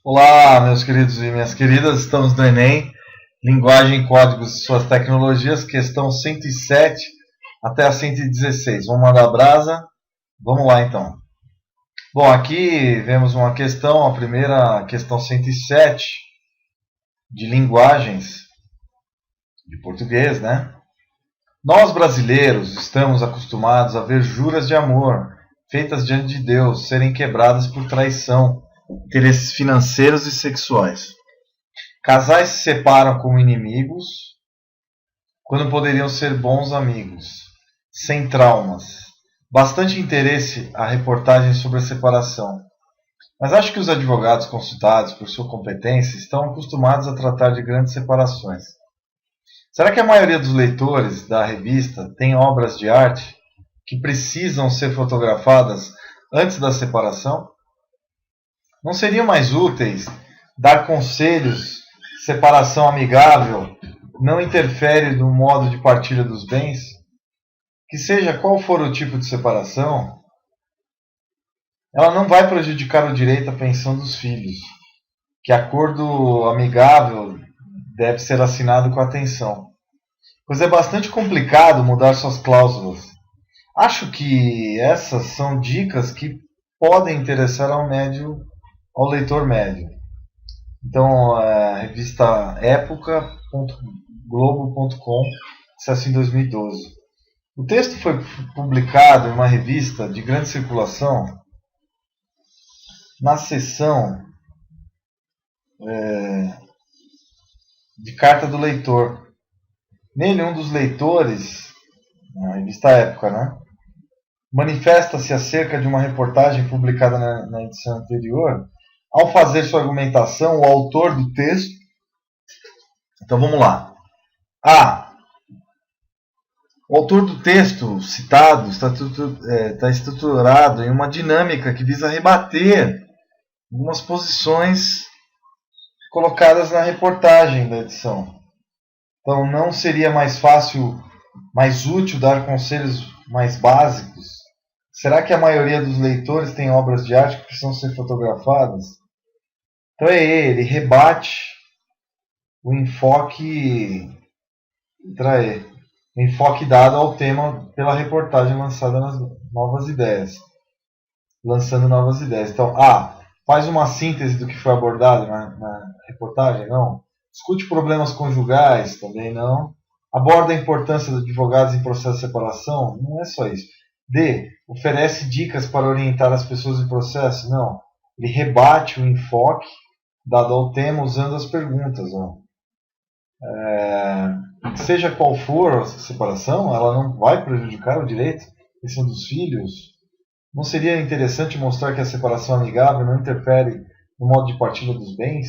Olá, meus queridos e minhas queridas, estamos no Enem, Linguagem, Códigos e Suas Tecnologias, questão 107 até a 116. Vamos mandar brasa? Vamos lá então. Bom, aqui vemos uma questão, a primeira questão 107, de linguagens de português, né? Nós brasileiros estamos acostumados a ver juras de amor feitas diante de Deus serem quebradas por traição, interesses financeiros e sexuais. Casais se separam como inimigos quando poderiam ser bons amigos, sem traumas. Bastante interesse a reportagem sobre a separação. Mas acho que os advogados consultados por sua competência estão acostumados a tratar de grandes separações. Será que a maioria dos leitores da revista tem obras de arte que precisam ser fotografadas antes da separação? Não seriam mais úteis dar conselhos, separação amigável, não interfere no modo de partilha dos bens? Que seja qual for o tipo de separação, ela não vai prejudicar o direito à pensão dos filhos, que acordo amigável deve ser assinado com atenção, pois é bastante complicado mudar suas cláusulas. Acho que essas são dicas que podem interessar ao leitor médio. Então, a revista época.globo.com, acesso em 2012. O texto foi publicado em uma revista de grande circulação na seção de carta do leitor. Nele, um dos leitores, na revista Época, né, manifesta-se acerca de uma reportagem publicada na edição anterior. Ao fazer sua argumentação, o autor do texto... Então vamos lá. O autor do texto citado está estruturado em uma dinâmica que visa rebater algumas posições colocadas na reportagem da edição. Então não seria mais fácil, mais útil dar conselhos mais básicos? Será que a maioria dos leitores tem obras de arte que precisam ser fotografadas? Então ele rebate o enfoque dado ao tema pela reportagem lançada nas Novas Ideias. Lançando novas ideias. Então, faz uma síntese do que foi abordado na reportagem? Não. Discute problemas conjugais? Também não. Aborda a importância dos advogados em processo de separação? Não é só isso. D. Oferece dicas para orientar as pessoas em processo? Não. Ele rebate o enfoque dado ao tema usando as perguntas. Seja qual for a separação, ela não vai prejudicar o direito dos filhos? Não seria interessante mostrar que a separação amigável não interfere no modo de partilha dos bens?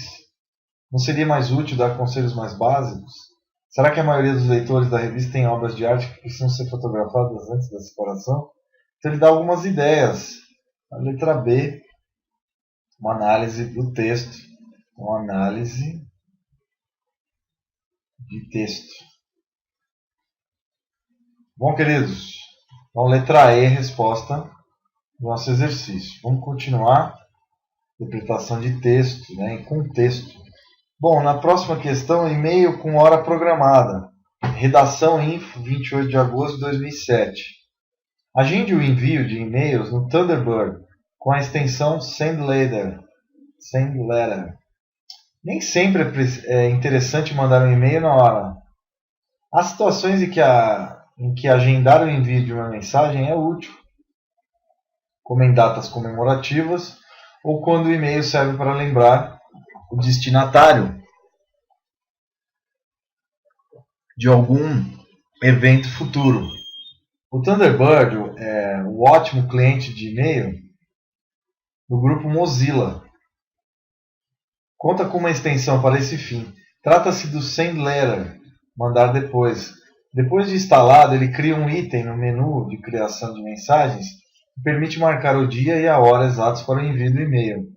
Não seria mais útil dar conselhos mais básicos? Será que a maioria dos leitores da revista tem obras de arte que precisam ser fotografadas antes da separação? Então ele dá algumas ideias. A letra B, uma análise do texto. Uma análise de texto. Bom, queridos, então letra E, resposta do nosso exercício. Vamos continuar. Interpretação de texto, né, em contexto. Bom, na próxima questão, e-mail com hora programada. Redação info, 28 de agosto de 2007. Agende o envio de e-mails no Thunderbird com a extensão Send Letter. Nem sempre é interessante mandar um e-mail na hora. Há situações em que agendar o envio de uma mensagem é útil, como em datas comemorativas, ou quando o e-mail serve para lembrar o destinatário de algum evento futuro. O Thunderbird é um ótimo cliente de e-mail do grupo Mozilla. Conta com uma extensão para esse fim. Trata-se do Send Letter, mandar depois. Depois de instalado, ele cria um item no menu de criação de mensagens que permite marcar o dia e a hora exatos para o envio do e-mail.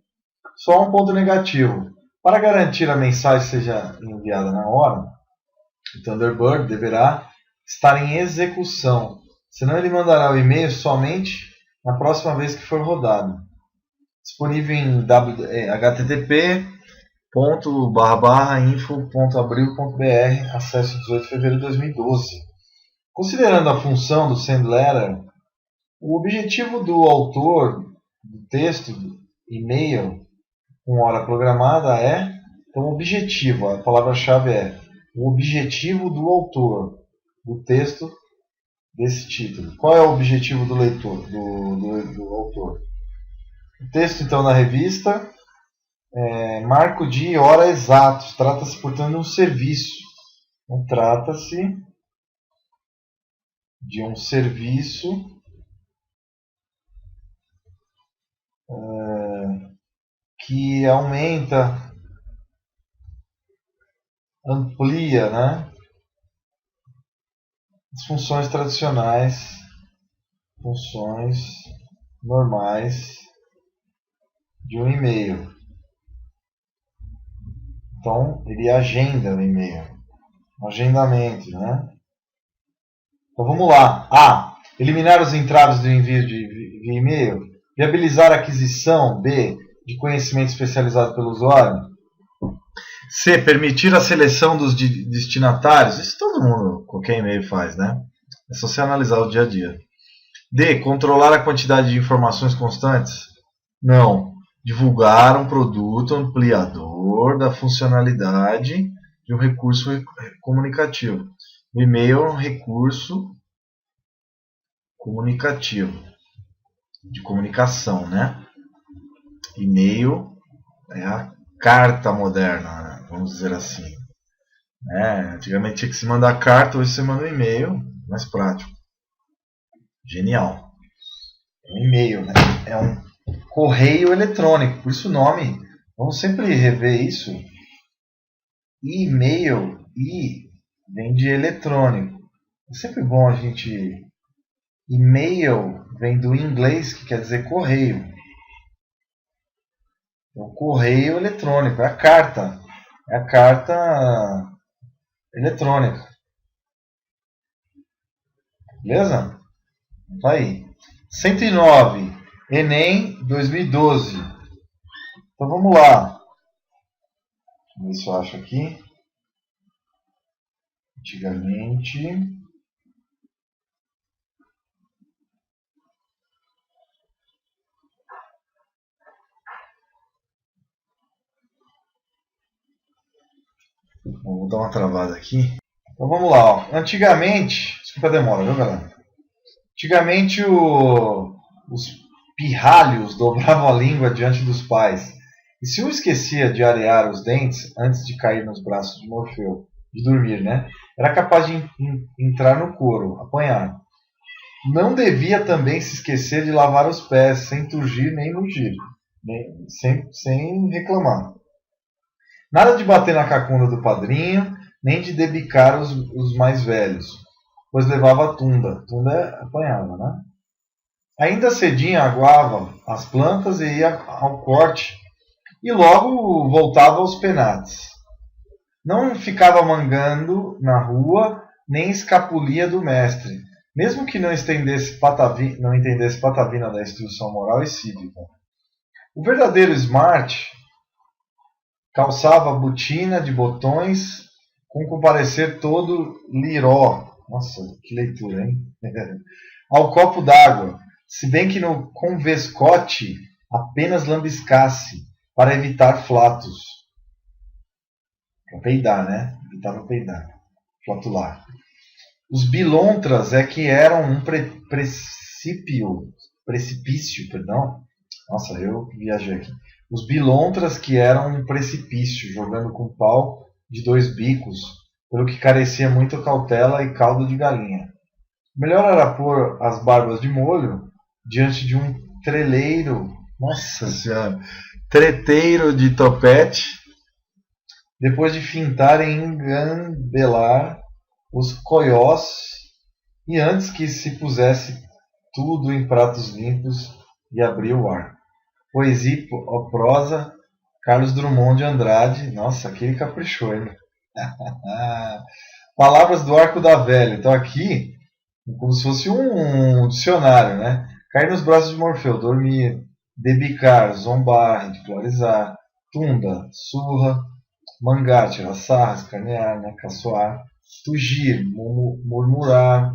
Só um ponto negativo. Para garantir a mensagem seja enviada na hora, o Thunderbird deverá estar em execução, senão ele mandará o e-mail somente na próxima vez que for rodado. disponível em http://info.abril.br, acesso 18 de fevereiro de 2012. Considerando a função do sendletter, o objetivo do autor do texto, e-mail, com hora programada é... Então, objetivo, a palavra-chave é o objetivo do autor do texto desse título. Qual é o objetivo do leitor, do autor? O texto, então, na revista, marco, dia e hora exatos. Trata-se, portanto, de um serviço. Então, trata-se de um serviço que amplia, né, as funções tradicionais, funções normais de um e-mail. Então, ele agenda o e-mail. Agendamento, né? Então, vamos lá. A. Eliminar os entraves do envio de e-mail. Viabilizar a aquisição. B. De conhecimento especializado pelo usuário. C. Permitir a seleção dos destinatários. Isso todo mundo, qualquer e-mail faz, né? É só você analisar o dia a dia. D. Controlar a quantidade de informações constantes. Não. Divulgar um produto ampliador da funcionalidade de um recurso comunicativo. O e-mail é um recurso comunicativo, de comunicação, né? E-mail é a carta moderna, né? Vamos dizer assim. Antigamente tinha que se mandar carta, hoje você manda um e-mail, mais prático. Genial. Um e-mail, né? É um correio eletrônico, por isso o nome. Vamos sempre rever isso. E-mail, vem de eletrônico. É sempre bom a gente... E-mail vem do inglês, que quer dizer correio. O correio eletrônico, é a carta. É a carta eletrônica. Beleza? Tá aí. 109. Enem 2012. Então vamos lá. Vamos ver se eu acho aqui. Antigamente. Vou dar uma travada aqui. Então vamos lá. Ó. Antigamente. Desculpa a demora, viu, galera? Antigamente os pirralhos dobravam a língua diante dos pais. E se um esquecia de arear os dentes antes de cair nos braços de Morfeu, de dormir, né? Era capaz de entrar no couro, apanhar. Não devia também se esquecer de lavar os pés, sem turgir nem mugir, sem reclamar. Nada de bater na cacunda do padrinho, nem de debicar os mais velhos, pois levava tunda. Tunda apanhava, né? Ainda cedinho aguava as plantas e ia ao corte, e logo voltava aos penates. Não ficava mangando na rua, nem escapulia do mestre, mesmo que não entendesse patavina da instrução moral e cívica. O verdadeiro smart calçava botina de botões com comparecer todo liró. Nossa, que leitura, hein? Ao copo d'água, se bem que no convescote apenas lambiscasse, para evitar flatos. Para peidar, né? Evitava peidar. Flatular. Os bilontras é que eram um precipício, perdão. Nossa, eu viajei aqui. Os bilontras que eram um precipício, jogando com pau de 2 bicos, pelo que carecia muito cautela e caldo de galinha. Melhor era pôr as barbas de molho diante de um treleiro, nossa senhora, treteiro de topete, depois de fintar e engambelar os coiós, e antes que se pusesse tudo em pratos limpos e abrir o ar. Poesia ou prosa, Carlos Drummond de Andrade. Nossa, aqui ele caprichou, hein? Palavras do Arco da Velha. Então aqui, como se fosse um dicionário, né? Cair nos braços de Morfeu, dormir, debicar, zombar, ridicularizar, tunda, surra, mangar, tirar sarra, escanear, né, caçoar, tugir, murmurar,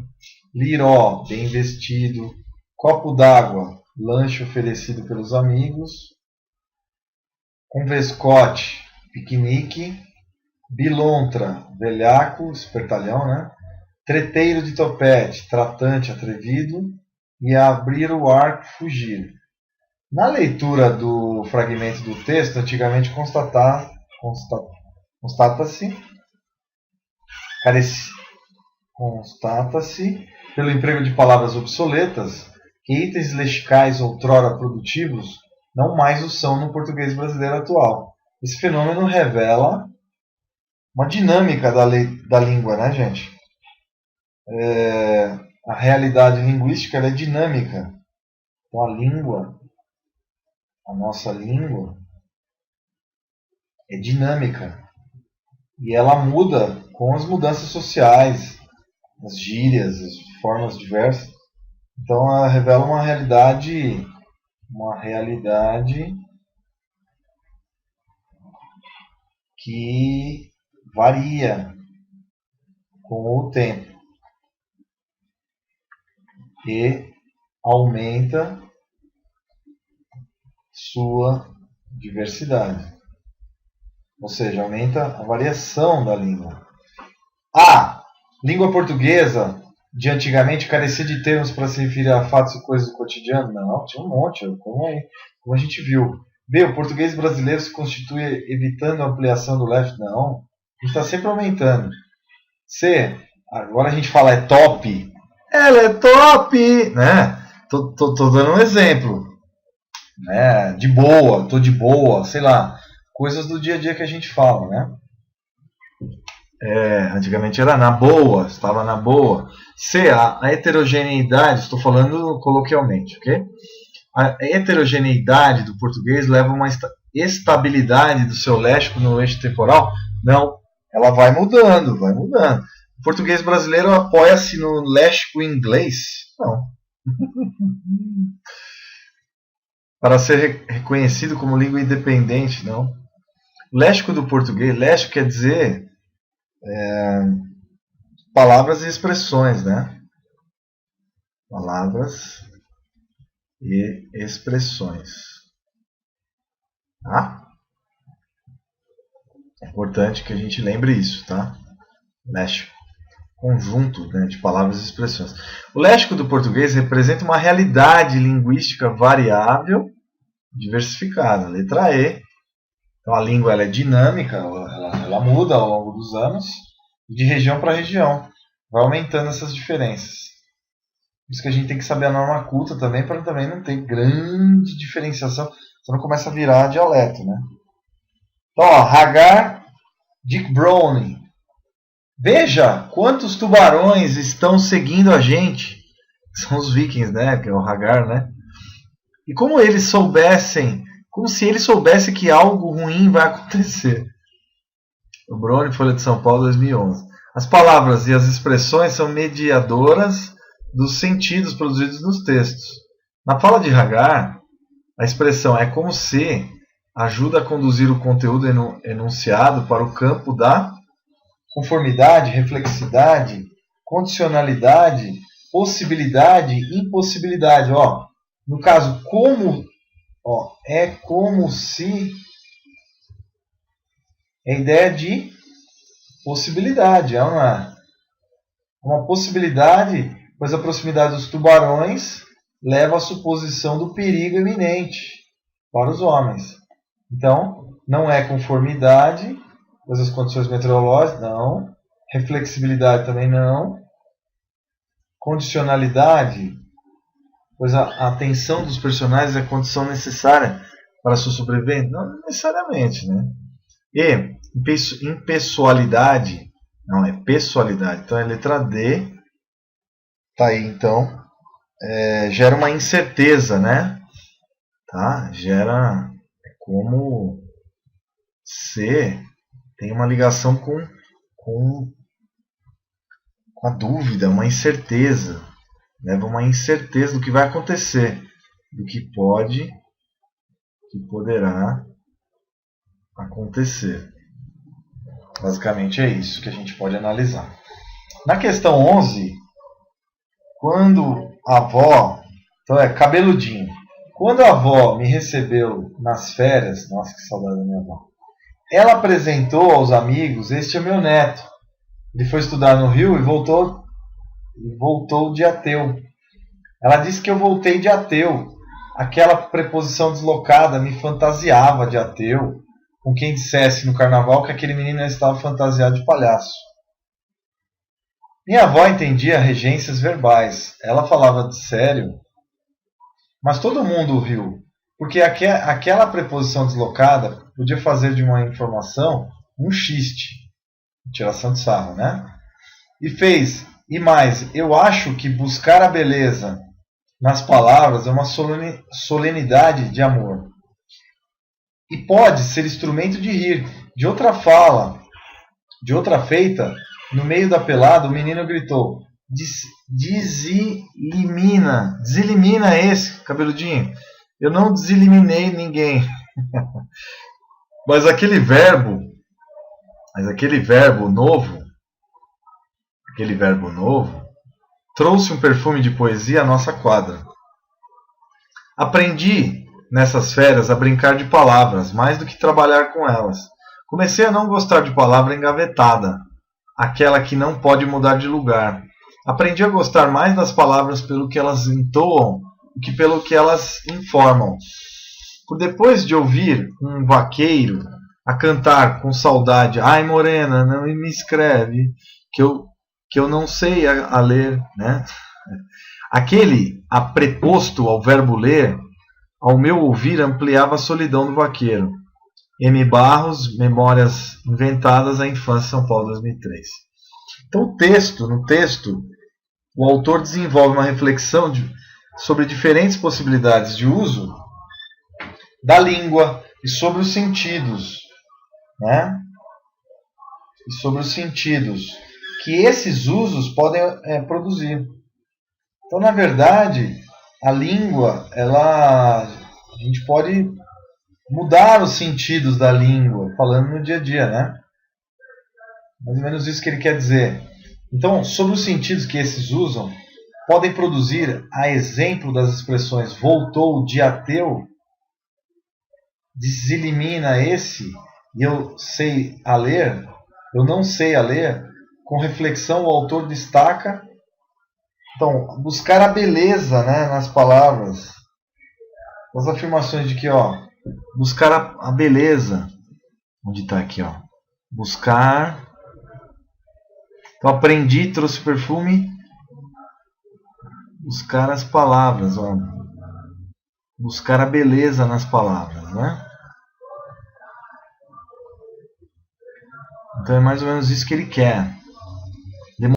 liró, bem vestido, copo d'água, lanche oferecido pelos amigos, convescote, piquenique, bilontra, velhaco, espertalhão, né? Treteiro de topete, tratante, atrevido, e abrir o arco, fugir. Na leitura do fragmento do texto, antigamente constata-se, pelo emprego de palavras obsoletas, que itens lexicais outrora produtivos não mais o são no português brasileiro atual. Esse fenômeno revela uma dinâmica da língua, né, gente? A realidade linguística ela é dinâmica. Então a nossa língua, é dinâmica. E ela muda com as mudanças sociais, as gírias, as formas diversas. Então ela revela uma realidade que varia com o tempo e aumenta sua diversidade. Ou seja, aumenta a variação da língua. A língua portuguesa de antigamente carecia de termos para se referir a fatos e coisas do cotidiano? Não, tinha um monte, como a gente viu. B, o português brasileiro se constitui evitando a ampliação do left? Não, a gente está sempre aumentando. C, agora a gente fala é top. Ela é top, né? Tô dando um exemplo. Né? De boa, tô de boa, sei lá. Coisas do dia a dia que a gente fala, né? Antigamente era na boa, estava na boa. C, a heterogeneidade, estou falando coloquialmente, ok? A heterogeneidade do português leva a uma estabilidade do seu léxico no eixo temporal? Não, ela vai mudando, vai mudando. O português brasileiro apoia-se no léxico inglês? Não. Para ser reconhecido como língua independente, não. O léxico do português, léxico quer dizer palavras e expressões, né? Palavras e expressões. Tá? É importante que a gente lembre isso, tá? Léxico. Conjunto, né, de palavras e expressões. O léxico do português representa uma realidade linguística variável, diversificada. Letra E. Então a língua ela é dinâmica, ela muda ao longo dos anos, de região para região. Vai aumentando essas diferenças. Por isso que a gente tem que saber a norma culta também, para também não ter grande diferenciação, senão começa a virar dialeto, né? Então, ó, Hagar, Dick Browning. Veja quantos tubarões estão seguindo a gente. São os vikings, né? Que é o Hagar, né? E como eles soubessem, como se eles soubessem que algo ruim vai acontecer. O Browning, Folha de São Paulo, 2011. As palavras e as expressões são mediadoras dos sentidos produzidos nos textos. Na fala de Hagar, a expressão é como se ajuda a conduzir o conteúdo enunciado para o campo da conformidade, reflexidade, condicionalidade, possibilidade, impossibilidade. Ó, no caso, como, ó, é como se é a ideia de possibilidade. É uma possibilidade, pois a proximidade dos tubarões leva à suposição do perigo iminente para os homens. Então, não é conformidade, pois as condições meteorológicas, não. Reflexibilidade também não. Condicionalidade, pois a atenção dos personagens é a condição necessária para a sua sobrevivência? Não necessariamente, né? E impessoalidade, não, é pessoalidade. Então, é letra D. Tá aí, então. Gera uma incerteza, né? Tá? Gera... como C tem uma ligação com a dúvida, uma incerteza. Leva uma incerteza do que vai acontecer, do que pode que poderá acontecer. Basicamente é isso que a gente pode analisar. Na questão 11, quando a avó, então é cabeludinho, quando a avó me recebeu nas férias, nossa que saudade da minha avó, ela apresentou aos amigos, este é meu neto. Ele foi estudar no Rio e voltou de ateu. Ela disse que eu voltei de ateu. Aquela preposição deslocada me fantasiava de ateu, com quem dissesse no carnaval que aquele menino estava fantasiado de palhaço. Minha avó entendia regências verbais. Ela falava de sério, mas todo mundo riu, porque aquela preposição deslocada podia fazer de uma informação um xiste, tiração de sarro, né? E mais, eu acho que buscar a beleza nas palavras é uma solenidade de amor. E pode ser instrumento de rir. De outra fala, de outra feita, no meio da pelada, o menino gritou: deselimina esse, cabeludinho. Eu não deseliminei ninguém. Mas aquele verbo novo, trouxe um perfume de poesia à nossa quadra. Aprendi nessas férias a brincar de palavras, mais do que trabalhar com elas. Comecei a não gostar de palavra engavetada, aquela que não pode mudar de lugar. Aprendi a gostar mais das palavras pelo que elas entoam do que pelo que elas informam. Por depois de ouvir um vaqueiro a cantar com saudade: ai morena, não me escreve, que eu não sei a ler, né? Aquele apreposto ao verbo ler, ao meu ouvir, ampliava a solidão do vaqueiro. M. Barros, Memórias Inventadas, a Infância, São Paulo, 2003. Então, no texto, o autor desenvolve uma reflexão sobre diferentes possibilidades de uso da língua e sobre os sentidos, né? E sobre os sentidos que esses usos podem produzir. Então, na verdade, a língua, a gente pode mudar os sentidos da língua, falando no dia a dia, né? Mais ou menos isso que ele quer dizer. Então, sobre os sentidos que esses usam, podem produzir, a exemplo das expressões voltou de ateu, deselimina esse, e eu não sei a ler, com reflexão o autor destaca. Então, buscar a beleza, né, nas palavras. As afirmações de que, buscar a beleza. Onde está aqui, buscar. Então, aprendi, trouxe perfume. Buscar as palavras, buscar a beleza nas palavras, né? Então é mais ou menos isso que ele quer.